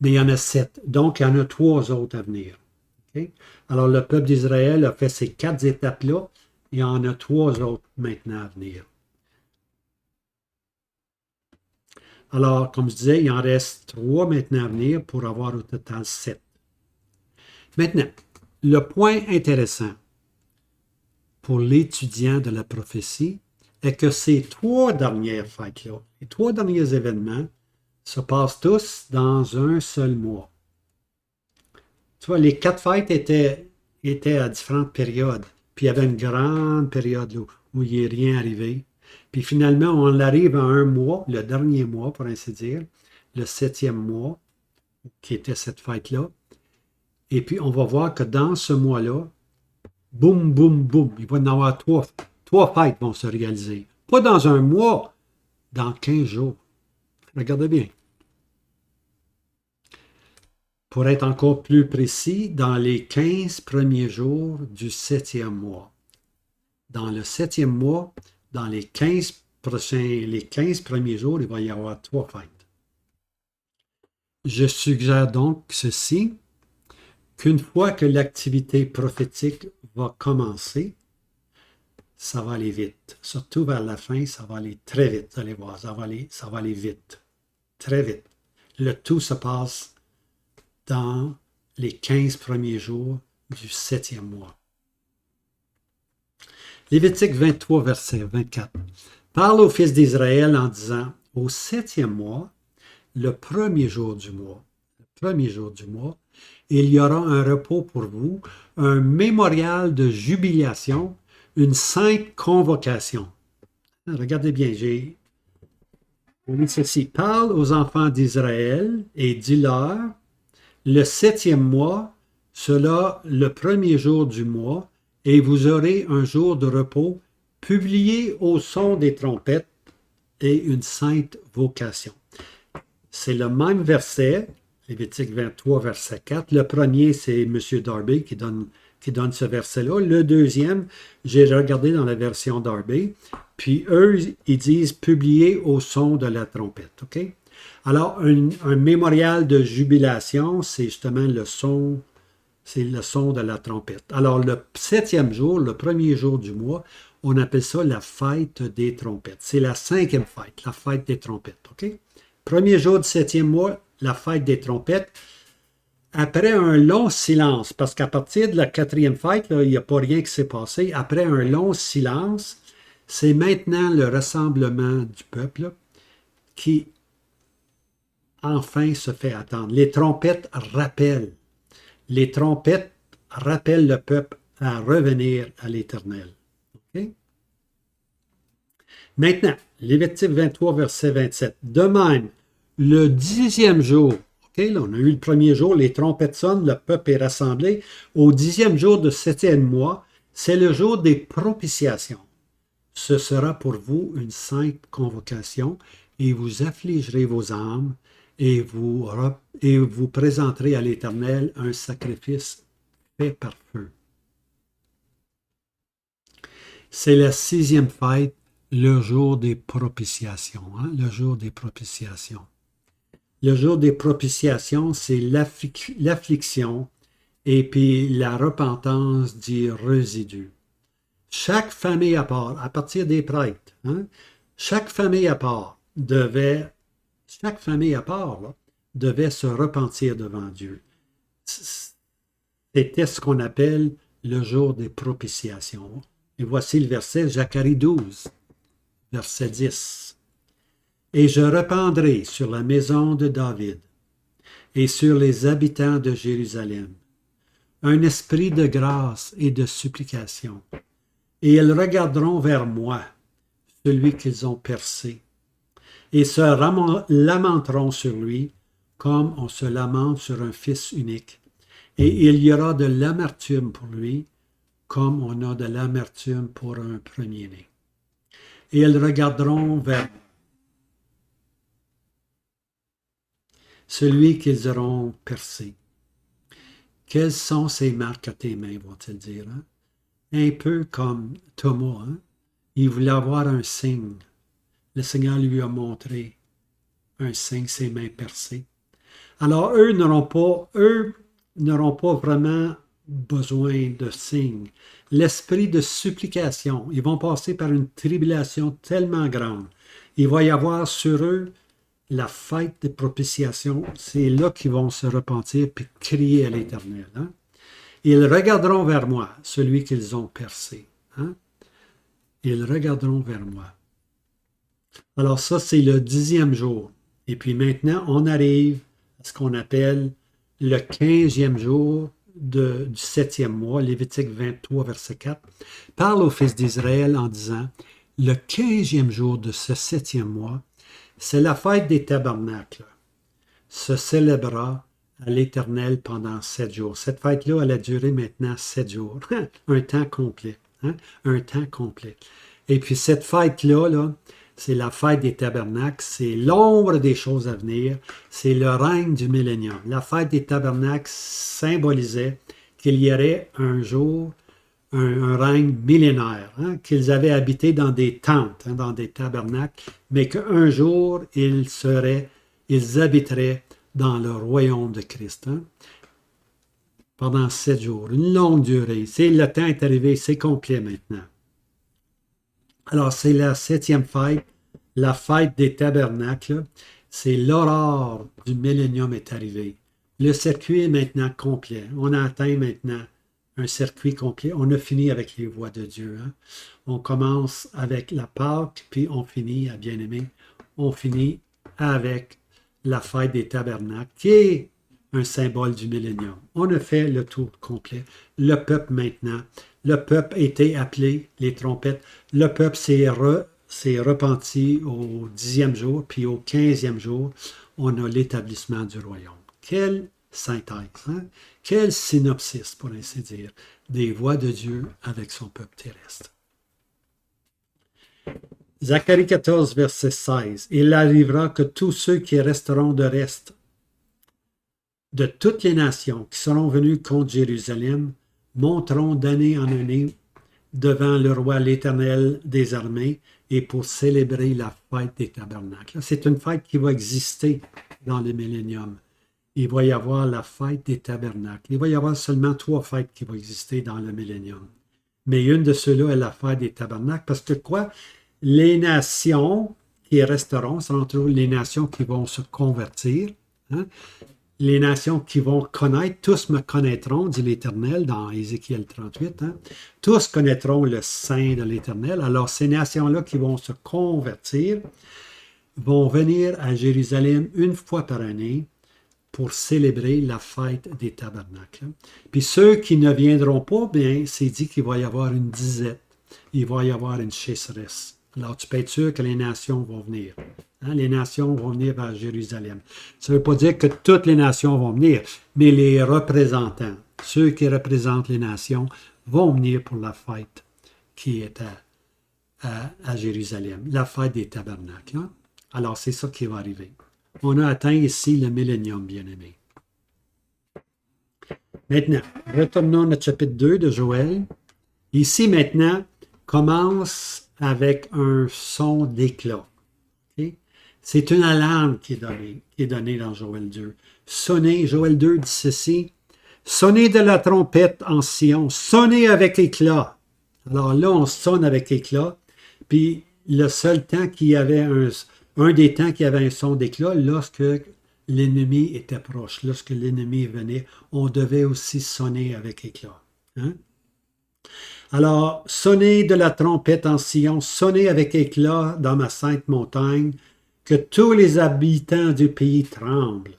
Mais il y en a 7, donc il y en a 3 autres à venir. Okay? Alors, le peuple d'Israël a fait ces 4 étapes-là, il y en a 3 autres maintenant à venir. Alors, comme je disais, il en reste 3 maintenant à venir pour avoir au total 7. Maintenant, le point intéressant pour l'étudiant de la prophétie est que ces 3 dernières fêtes-là, les 3 derniers événements, se passent tous dans un seul mois. Tu vois, les 4 fêtes étaient à différentes périodes. Puis il y avait une grande période là, où il n'est rien arrivé. Puis finalement, on arrive à un mois, le dernier mois, pour ainsi dire, le 7e mois, qui était cette fête-là. Et puis, on va voir que dans ce mois-là, boum, boum, boum, il va y en avoir 3 fêtes vont se réaliser. Pas dans un mois, dans 15 jours. Regardez bien. Pour être encore plus précis, dans les 15 premiers jours du 7e mois. Dans le 7e mois, dans les 15 premiers jours, il va y avoir 3 fêtes. Je suggère donc ceci, qu'une fois que l'activité prophétique va commencer, ça va aller vite. Surtout vers la fin, ça va aller très vite. Vous allez voir, ça va aller vite. Très vite. Le tout se passe dans les 15 premiers jours du 7e mois. Lévitique 23, verset 24. Parle aux fils d'Israël en disant, au 7e mois, le premier jour du mois, il y aura un repos pour vous, un mémorial de jubilation, une sainte convocation. Regardez bien, on dit ceci. Parle aux enfants d'Israël et dis-leur, le 7e mois, cela le premier jour du mois, et vous aurez un jour de repos, publié au son des trompettes, et une sainte vocation. C'est le même verset, Lévitique 23, verset 4. Le premier, c'est M. Darby qui donne ce verset-là. Le deuxième, j'ai regardé dans la version Darby. Puis eux, ils disent publier au son de la trompette. OK? Alors, un mémorial de jubilation, c'est justement le son, c'est le son de la trompette. Alors, le 7e jour, le premier jour du mois, on appelle ça la fête des trompettes. C'est la 5e fête, la fête des trompettes. OK? Premier jour du 7e mois, la fête des trompettes. Après un long silence, parce qu'à partir de la 4e fête, là, il n'y a pas rien qui s'est passé. Après un long silence, c'est maintenant le rassemblement du peuple là, qui enfin se fait attendre. Les trompettes rappellent. Les trompettes rappellent le peuple à revenir à l'Éternel. Okay? Maintenant, Lévitique 23, verset 27. De même, le 10e jour, okay, là, on a eu le premier jour, les trompettes sonnent, le peuple est rassemblé. Au 10e jour du 7e mois, c'est le jour des propitiations. Ce sera pour vous une sainte convocation, et vous affligerez vos âmes, et vous présenterez à l'Éternel un sacrifice fait par feu. C'est la 6e fête, le jour des propitiations. Hein? Le jour des propitiations. Le jour des propitiations, c'est l'affliction et puis la repentance du résidu. Chaque famille à part, à partir des prêtres, hein, chaque famille à part devait se repentir devant Dieu. C'était ce qu'on appelle le jour des propitiations. Et voici le verset, Zacharie 12, verset 10. Et je répandrai sur la maison de David et sur les habitants de Jérusalem un esprit de grâce et de supplication. Et ils regarderont vers moi, celui qu'ils ont percé, et se lamenteront sur lui, comme on se lamente sur un fils unique. Et il y aura de l'amertume pour lui, comme on a de l'amertume pour un premier-né. Et ils regarderont vers celui qu'ils auront percé. Quelles sont ces marques à tes mains, vont-ils dire? Hein? Un peu comme Thomas. Hein? Il voulait avoir un signe. Le Seigneur lui a montré un signe, ses mains percées. Alors, eux n'auront pas vraiment besoin de signes. L'esprit de supplication, ils vont passer par une tribulation tellement grande. Il va y avoir sur eux la fête de propitiation. C'est là qu'ils vont se repentir et crier à l'Éternel. Hein? Ils regarderont vers moi, celui qu'ils ont percé. Hein? Ils regarderont vers moi. Alors ça, c'est le 10e jour. Et puis maintenant, on arrive à ce qu'on appelle le 15e jour du 7e mois, Lévitique 23, verset 4. Parle aux fils d'Israël en disant, le 15e jour de ce 7e mois, c'est la fête des tabernacles. Se célébrera à l'Éternel pendant 7 jours. Cette fête-là, elle a duré maintenant 7 jours. Un temps complet. Hein? Un temps complet. Et puis cette fête-là, là, c'est la fête des tabernacles, c'est l'ombre des choses à venir, c'est le règne du millénium. La fête des tabernacles symbolisait qu'il y aurait un jour un règne millénaire, hein, qu'ils avaient habité dans des tentes, hein, dans des tabernacles, mais qu'un jour, ils habiteraient dans le royaume de Christ. Hein, pendant 7 jours, une longue durée. Le temps est arrivé, c'est complet maintenant. Alors, c'est la 7e fête, la fête des tabernacles. C'est l'aurore du millénium est arrivé. Le circuit est maintenant complet. On a atteint maintenant un circuit complet. On a fini avec les voies de Dieu. Hein? On commence avec la Pâque, puis on finit, à bien-aimé, on finit avec la fête des tabernacles, qui est un symbole du millénium. On a fait le tour complet. Le peuple maintenant, le peuple a été appelé, les trompettes, le peuple s'est repenti au 10e jour, puis au 15e jour, on a l'établissement du royaume. Quelle synthèse, hein? Quel synopsis, pour ainsi dire, des voies de Dieu avec son peuple terrestre. Zacharie 14, verset 16. Il arrivera que tous ceux qui resteront de reste de toutes les nations qui seront venus contre Jérusalem monteront d'année en année devant le roi l'Éternel des armées et pour célébrer la fête des tabernacles. C'est une fête qui va exister dans le millénium. Il va y avoir la fête des tabernacles. Il va y avoir seulement 3 fêtes qui vont exister dans le millénium. Mais une de ceux-là est la fête des tabernacles parce que quoi? Les nations qui resteront seront toujours les nations qui vont se convertir. Hein? Les nations qui vont connaître, tous me connaîtront, dit l'Éternel dans Ézéchiel 38. Hein? Tous connaîtront le Saint de l'Éternel. Alors ces nations-là qui vont se convertir vont venir à Jérusalem une fois par année pour célébrer la fête des tabernacles. Puis ceux qui ne viendront pas, bien, c'est dit qu'il va y avoir une disette, il va y avoir une chasseresse. Alors tu peux être sûr que les nations vont venir. Hein? Les nations vont venir vers Jérusalem. Ça ne veut pas dire que toutes les nations vont venir, mais les représentants, ceux qui représentent les nations, vont venir pour la fête qui est à Jérusalem, la fête des tabernacles. Hein? Alors c'est ça qui va arriver. On a atteint ici le millénium, bien-aimé. Maintenant, retournons à notre chapitre 2 de Joël. Ici, maintenant, commence avec un son d'éclat. Okay? C'est une alarme qui est donnée dans Joël 2. Sonnez, Joël 2 dit ceci, sonnez de la trompette en Sion, sonnez avec éclat. Alors là, on sonne avec éclat, puis le seul temps qu'il y avait un des temps qui avait un son d'éclat, lorsque l'ennemi était proche, lorsque l'ennemi venait, on devait aussi sonner avec éclat. Hein? Alors, sonnez de la trompette en Sion, sonnez avec éclat dans ma sainte montagne, que tous les habitants du pays tremblent.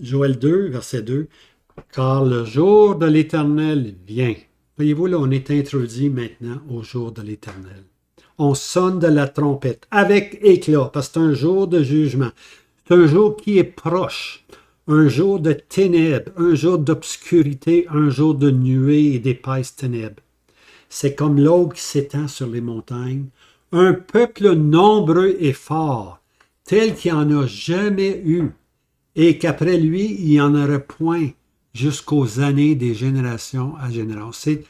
Joël 2, verset 2, car le jour de l'Éternel vient. Voyez-vous, là, on est introduit maintenant au jour de l'Éternel. On sonne de la trompette avec éclat, parce que c'est un jour de jugement. C'est un jour qui est proche, un jour de ténèbres, un jour d'obscurité, un jour de nuées et d'épaisses ténèbres. C'est comme l'aube qui s'étend sur les montagnes, un peuple nombreux et fort, tel qu'il n'y en a jamais eu, et qu'après lui, il n'y en aurait point jusqu'aux années des générations à génération.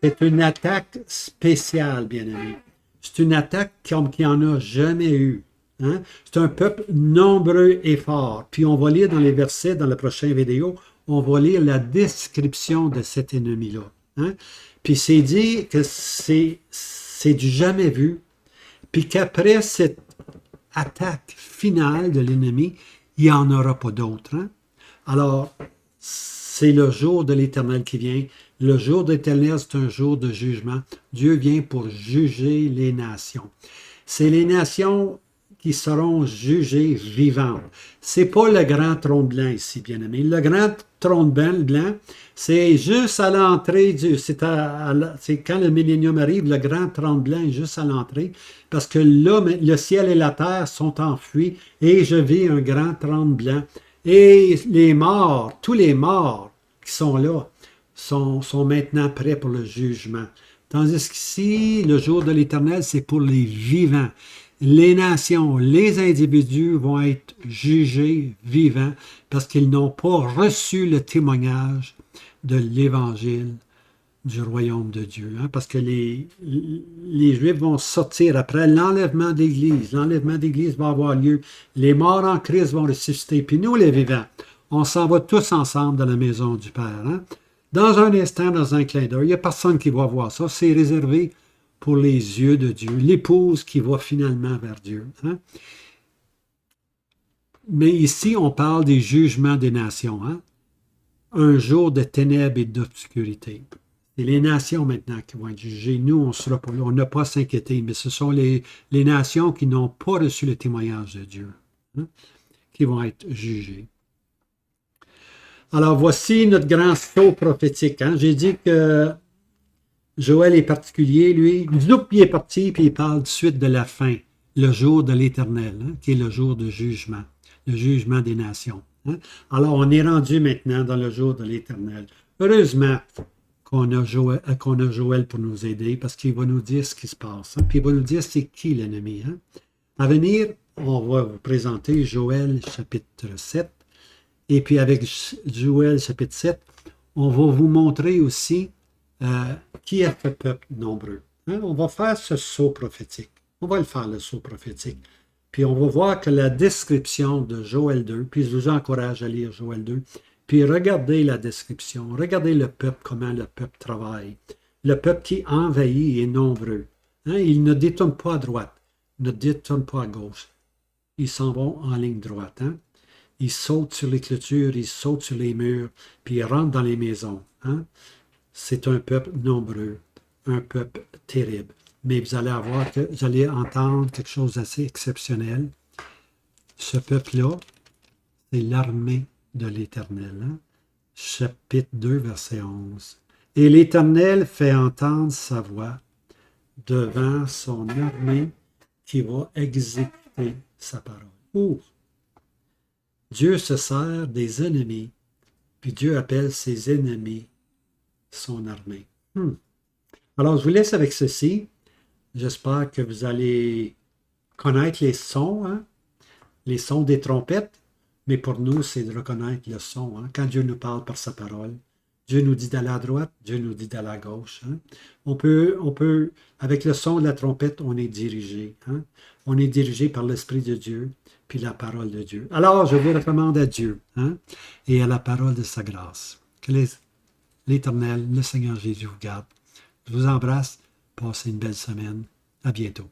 C'est une attaque spéciale, bien-aimés. C'est une attaque comme qu'il n'y en a jamais eu. Hein? C'est un peuple nombreux et fort. Puis on va lire dans les versets, dans la prochaine vidéo, on va lire la description de cet ennemi-là. Hein? Puis c'est dit que c'est du jamais vu. Puis qu'après cette attaque finale de l'ennemi, il n'y en aura pas d'autre. Hein? Alors, c'est le jour de l'Éternel qui vient. Le jour de l'Éternel, c'est un jour de jugement. Dieu vient pour juger les nations. C'est les nations qui seront jugées vivantes. C'est pas le grand trône blanc ici, bien-aimé. Le grand trône blanc, c'est juste à l'entrée c'est quand le millénium arrive, le grand trône blanc est juste à l'entrée, parce que là, le ciel et la terre sont enfuis, et je vis un grand trône blanc. Et les morts, tous les morts qui sont là, sont maintenant prêts pour le jugement. Tandis qu'ici, le jour de l'Éternel, c'est pour les vivants. Les nations, les individus vont être jugés vivants parce qu'ils n'ont pas reçu le témoignage de l'Évangile du royaume de Dieu. Hein? Parce que les Juifs vont sortir après l'enlèvement d'Église. L'enlèvement d'Église va avoir lieu. Les morts en Christ vont ressusciter. Puis nous, les vivants, on s'en va tous ensemble dans la maison du Père. Hein? Dans un instant, dans un clin d'œil, il n'y a personne qui va voir ça. C'est réservé pour les yeux de Dieu, l'épouse qui va finalement vers Dieu. Hein? Mais ici, on parle des jugements des nations. Hein? Un jour de ténèbres et d'obscurité. C'est les nations maintenant qui vont être jugées. Nous, on ne sera pas là. On n'a pas à s'inquiéter, mais ce sont les nations qui n'ont pas reçu le témoignage de Dieu hein, qui vont être jugées. Alors, voici notre grand saut prophétique. Hein. J'ai dit que Joël est particulier, lui. Il est parti, puis il parle tout de suite de la fin, le jour de l'Éternel, hein, qui est le jour de jugement, le jugement des nations. Hein. Alors, on est rendu maintenant dans le jour de l'Éternel. Heureusement, qu'on a Joël pour nous aider, parce qu'il va nous dire ce qui se passe. Hein? Puis il va nous dire c'est qui l'ennemi. Hein? À venir, on va vous présenter Joël chapitre 7. Et puis avec Joël chapitre 7, on va vous montrer aussi qui est ce peuple nombreux. Hein? On va faire ce saut prophétique. On va le faire, le saut prophétique. Puis on va voir que la description de Joël 2, puis je vous encourage à lire Joël 2, puis regardez la description, regardez le peuple, comment le peuple travaille. Le peuple qui envahit est nombreux. Hein? Il ne détourne pas à droite, ne détourne pas à gauche. Ils s'en vont en ligne droite. Hein? Ils sautent sur les clôtures, ils sautent sur les murs, puis ils rentrent dans les maisons. Hein? C'est un peuple nombreux, un peuple terrible. Mais vous allez entendre quelque chose d'assez exceptionnel. Ce peuple-là, c'est l'armée de l'Éternel. Hein? Chapitre 2, verset 11. Et l'Éternel fait entendre sa voix devant son armée qui va exécuter sa parole. Ouh! Dieu se sert des ennemis, puis Dieu appelle ses ennemis son armée. Alors, je vous laisse avec ceci. J'espère que vous allez connaître les sons, hein? Les sons des trompettes. Mais pour nous, c'est de reconnaître le son. Hein? Quand Dieu nous parle par sa parole, Dieu nous dit d'aller à droite, Dieu nous dit d'aller à gauche. Hein? On peut, avec le son de la trompette, on est dirigé. Hein? On est dirigé par l'Esprit de Dieu, puis la parole de Dieu. Alors, je vous recommande à Dieu, hein? Et à la parole de sa grâce. Que l'Éternel, le Seigneur Jésus vous garde. Je vous embrasse. Passez une belle semaine. À bientôt.